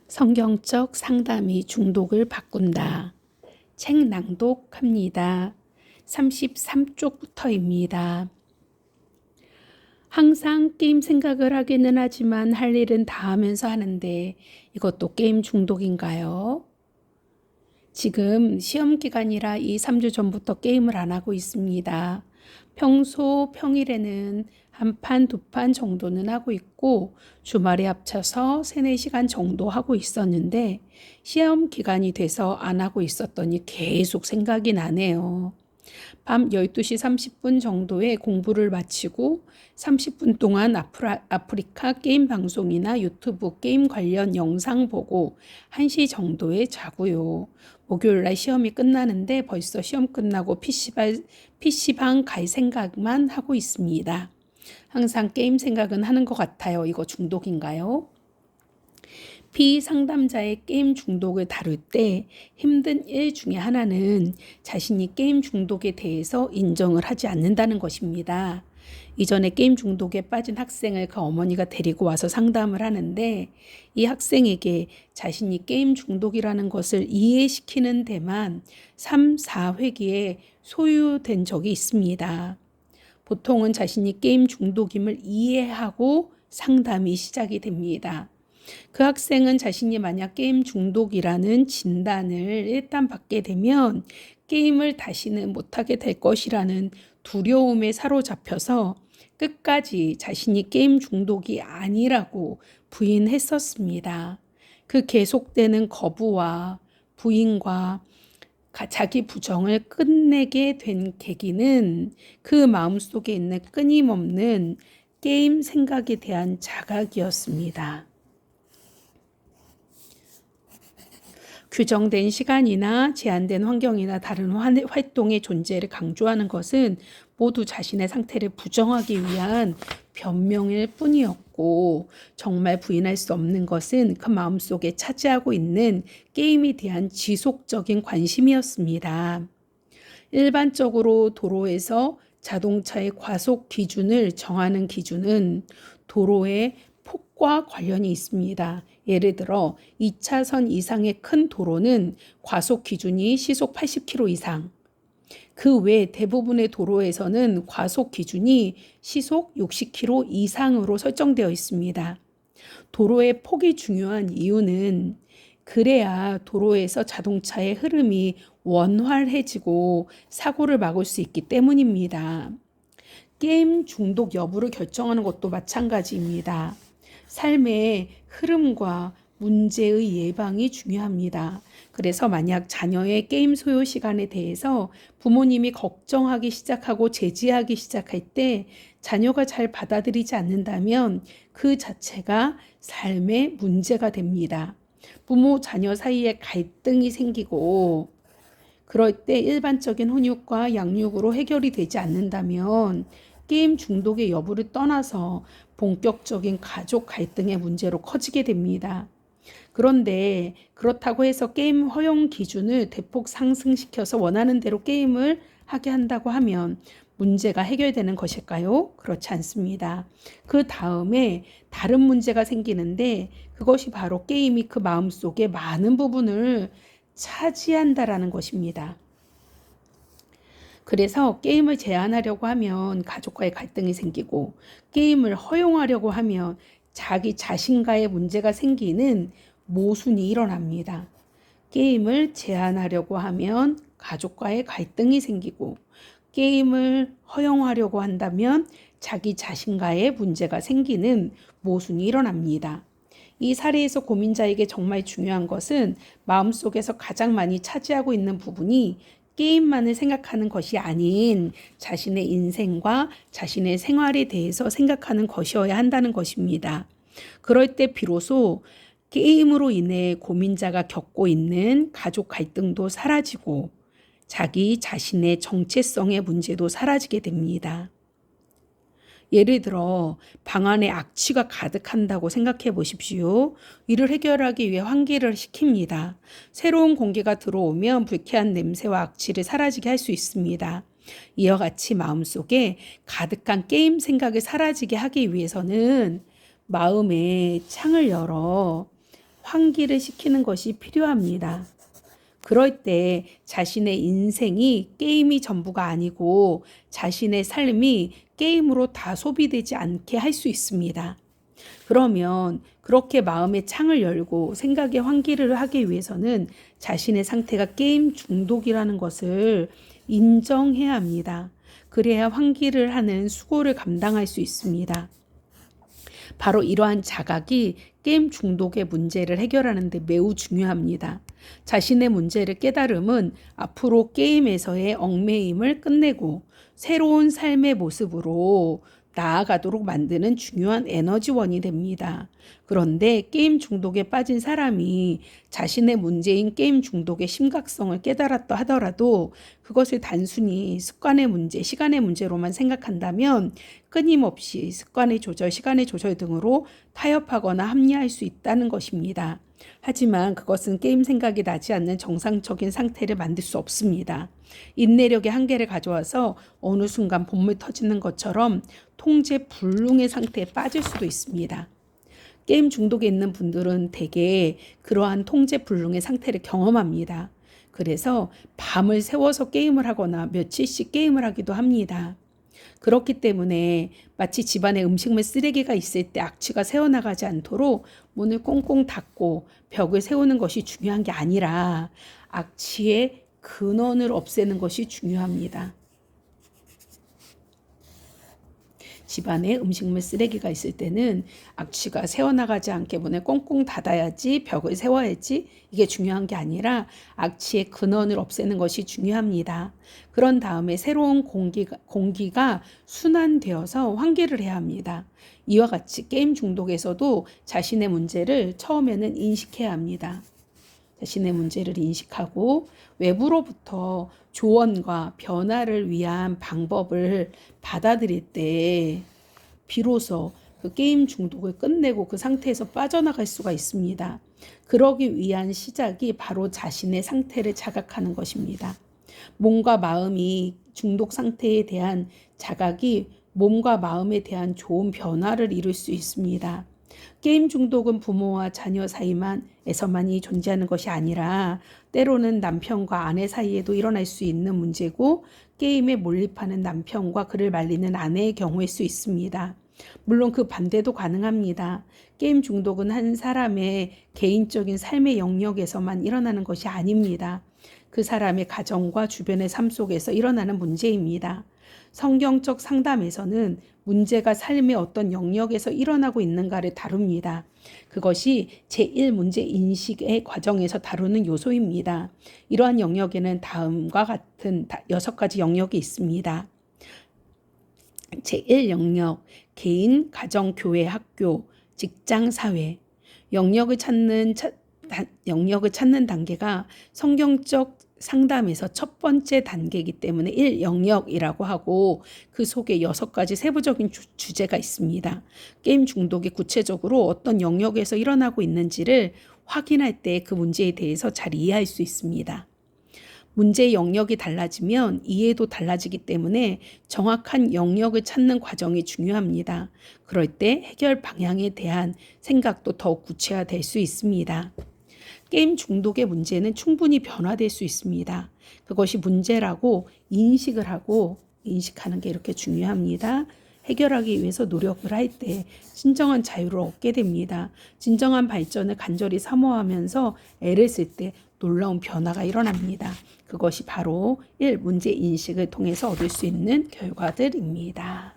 성경적 상담이 중독을 바꾼다. 책 낭독합니다. 33쪽부터입니다. 항상 게임 생각을 하기는 하지만 할 일은 다 하면서 하는데 이것도 게임 중독인가요? 지금 시험 기간이라 2, 3주 전부터 게임을 안 하고 있습니다. 평일에는 한 판, 두 판 정도는 하고 있고 주말에 합쳐서 3, 4시간 정도 하고 있었는데 시험 기간이 돼서 안 하고 있었더니 계속 생각이 나네요. 밤 12시 30분 정도에 공부를 마치고 30분 동안 아프리카 게임 방송이나 유튜브 게임 관련 영상 보고 1시 정도에 자고요. 목요일날 시험이 끝나는데 벌써 시험 끝나고 PC방 갈 생각만 하고 있습니다. 항상 게임 생각은 하는 것 같아요. 이거 중독인가요? 비상담자의 게임 중독을 다룰 때 힘든 일 중에 하나는 자신이 게임 중독에 대해서 인정을 하지 않는다는 것입니다. 이전에 게임 중독에 빠진 학생을 그 어머니가 데리고 와서 상담을 하는데 이 학생에게 자신이 게임 중독이라는 것을 이해시키는 데만 3, 4회기에 소요된 적이 있습니다. 보통은 자신이 게임 중독임을 이해하고 상담이 시작이 됩니다. 그 학생은 자신이 만약 게임 중독이라는 진단을 일단 받게 되면 게임을 다시는 못하게 될 것이라는 두려움에 사로잡혀서 끝까지 자신이 게임 중독이 아니라고 부인했었습니다. 그 계속되는 거부와 부인과 자기 부정을 끝내게 된 계기는 그 마음속에 있는 끊임없는 게임 생각에 대한 자각이었습니다. 규정된 시간이나 제한된 환경이나 다른 활동의 존재를 강조하는 것은 모두 자신의 상태를 부정하기 위한 변명일 뿐이었고 정말 부인할 수 없는 것은 그 마음속에 차지하고 있는 게임에 대한 지속적인 관심이었습니다. 일반적으로 도로에서 자동차의 과속 기준을 정하는 기준은 도로의 폭과 관련이 있습니다. 예를 들어 2차선 이상의 큰 도로는 과속 기준이 시속 80km 이상, 그 외 대부분의 도로에서는 과속 기준이 시속 60km 이상으로 설정되어 있습니다. 도로의 폭이 중요한 이유는 그래야 도로에서 자동차의 흐름이 원활해지고 사고를 막을 수 있기 때문입니다. 게임 중독 여부를 결정하는 것도 마찬가지입니다. 삶의 흐름과 문제의 예방이 중요합니다. 그래서 만약 자녀의 게임 소요 시간에 대해서 부모님이 걱정하기 시작하고 제지하기 시작할 때 자녀가 잘 받아들이지 않는다면 그 자체가 삶의 문제가 됩니다. 부모 자녀 사이에 갈등이 생기고 그럴 때 일반적인 훈육과 양육으로 해결이 되지 않는다면 게임 중독의 여부를 떠나서 본격적인 가족 갈등의 문제로 커지게 됩니다. 그런데 그렇다고 해서 게임 허용 기준을 대폭 상승시켜서 원하는 대로 게임을 하게 한다고 하면 문제가 해결되는 것일까요? 그렇지 않습니다. 그 다음에 다른 문제가 생기는데 그것이 바로 게임이 그 마음속에 많은 부분을 차지한다라는 것입니다. 그래서 게임을 제한하려고 하면 가족과의 갈등이 생기고 게임을 허용하려고 하면 자기 자신과의 문제가 생기는 모순이 일어납니다. 게임을 제한하려고 하면 가족과의 갈등이 생기고 게임을 허용하려고 한다면 자기 자신과의 문제가 생기는 모순이 일어납니다. 이 사례에서 고민자에게 정말 중요한 것은 마음속에서 가장 많이 차지하고 있는 부분이 게임만을 생각하는 것이 아닌 자신의 인생과 자신의 생활에 대해서 생각하는 것이어야 한다는 것입니다. 그럴 때 비로소 게임으로 인해 고민자가 겪고 있는 가족 갈등도 사라지고 자기 자신의 정체성의 문제도 사라지게 됩니다. 예를 들어 방 안에 악취가 가득한다고 생각해 보십시오. 이를 해결하기 위해 환기를 시킵니다. 새로운 공기가 들어오면 불쾌한 냄새와 악취를 사라지게 할 수 있습니다. 이와 같이 마음속에 가득한 게임 생각을 사라지게 하기 위해서는 마음의 창을 열어 환기를 시키는 것이 필요합니다. 그럴 때 자신의 인생이 게임이 전부가 아니고 자신의 삶이 게임으로 다 소비되지 않게 할 수 있습니다. 그러면 그렇게 마음의 창을 열고 생각의 환기를 하기 위해서는 자신의 상태가 게임 중독이라는 것을 인정해야 합니다. 그래야 환기를 하는 수고를 감당할 수 있습니다. 바로 이러한 자각이 게임 중독의 문제를 해결하는 데 매우 중요합니다. 자신의 문제를 깨달음은 앞으로 게임에서의 얽매임을 끝내고 새로운 삶의 모습으로 나아가도록 만드는 중요한 에너지원이 됩니다. 그런데 게임 중독에 빠진 사람이 자신의 문제인 게임 중독의 심각성을 깨달았다 하더라도 그것을 단순히 습관의 문제, 시간의 문제로만 생각한다면 끊임없이 습관의 조절, 시간의 조절 등으로 타협하거나 합리화할 수 있다는 것입니다. 하지만 그것은 게임 생각이 나지 않는 정상적인 상태를 만들 수 없습니다. 인내력의 한계를 가져와서 어느 순간 본물 터지는 것처럼 통제 불능의 상태에 빠질 수도 있습니다. 게임 중독에 있는 분들은 대개 그러한 통제 불능의 상태를 경험합니다. 그래서 밤을 새워서 게임을 하거나 며칠씩 게임을 하기도 합니다. 그렇기 때문에 마치 집안에 음식물 쓰레기가 있을 때 악취가 새어나가지 않도록 문을 꽁꽁 닫고 벽을 세우는 것이 중요한 게 아니라 악취의 근원을 없애는 것이 중요합니다. 집안에 음식물 쓰레기가 있을 때는 악취가 새어나가지 않게 문을 꽁꽁 닫아야지, 벽을 세워야지, 이게 중요한 게 아니라 악취의 근원을 없애는 것이 중요합니다. 그런 다음에 새로운 공기가 순환되어서 환기를 해야 합니다. 이와 같이 게임 중독에서도 자신의 문제를 처음에는 인식해야 합니다. 자신의 문제를 인식하고 외부로부터 조언과 변화를 위한 방법을 받아들일 때 비로소 그 게임 중독을 끝내고 그 상태에서 빠져나갈 수가 있습니다. 그러기 위한 시작이 바로 자신의 상태를 자각하는 것입니다. 몸과 마음이 중독 상태에 대한 자각이 몸과 마음에 대한 좋은 변화를 이룰 수 있습니다. 게임 중독은 부모와 자녀 사이에서만이 존재하는 것이 아니라 때로는 남편과 아내 사이에도 일어날 수 있는 문제고 게임에 몰입하는 남편과 그를 말리는 아내의 경우일 수 있습니다. 물론 그 반대도 가능합니다. 게임 중독은 한 사람의 개인적인 삶의 영역에서만 일어나는 것이 아닙니다. 그 사람의 가정과 주변의 삶 속에서 일어나는 문제입니다. 성경적 상담에서는 문제가 삶의 어떤 영역에서 일어나고 있는가를 다룹니다. 그것이 제1문제 인식의 과정에서 다루는 요소입니다. 이러한 영역에는 다음과 같은 6가지 영역이 있습니다. 제1영역, 개인, 가정, 교회, 학교, 직장, 사회. 영역을 찾는 단계가 성경적 상담에서 첫 번째 단계이기 때문에 1영역이라고 하고 그 속에 6가지 세부적인 주제가 있습니다. 게임 중독이 구체적으로 어떤 영역에서 일어나고 있는지를 확인할 때 그 문제에 대해서 잘 이해할 수 있습니다. 문제의 영역이 달라지면 이해도 달라지기 때문에 정확한 영역을 찾는 과정이 중요합니다. 그럴 때 해결 방향에 대한 생각도 더욱 구체화될 수 있습니다. 게임 중독의 문제는 충분히 변화될 수 있습니다. 그것이 문제라고 인식하는 게 이렇게 중요합니다. 해결하기 위해서 노력을 할 때 진정한 자유를 얻게 됩니다. 진정한 발전을 간절히 사모하면서 애를 쓸 때 놀라운 변화가 일어납니다. 그것이 바로 문제 인식을 통해서 얻을 수 있는 결과들입니다.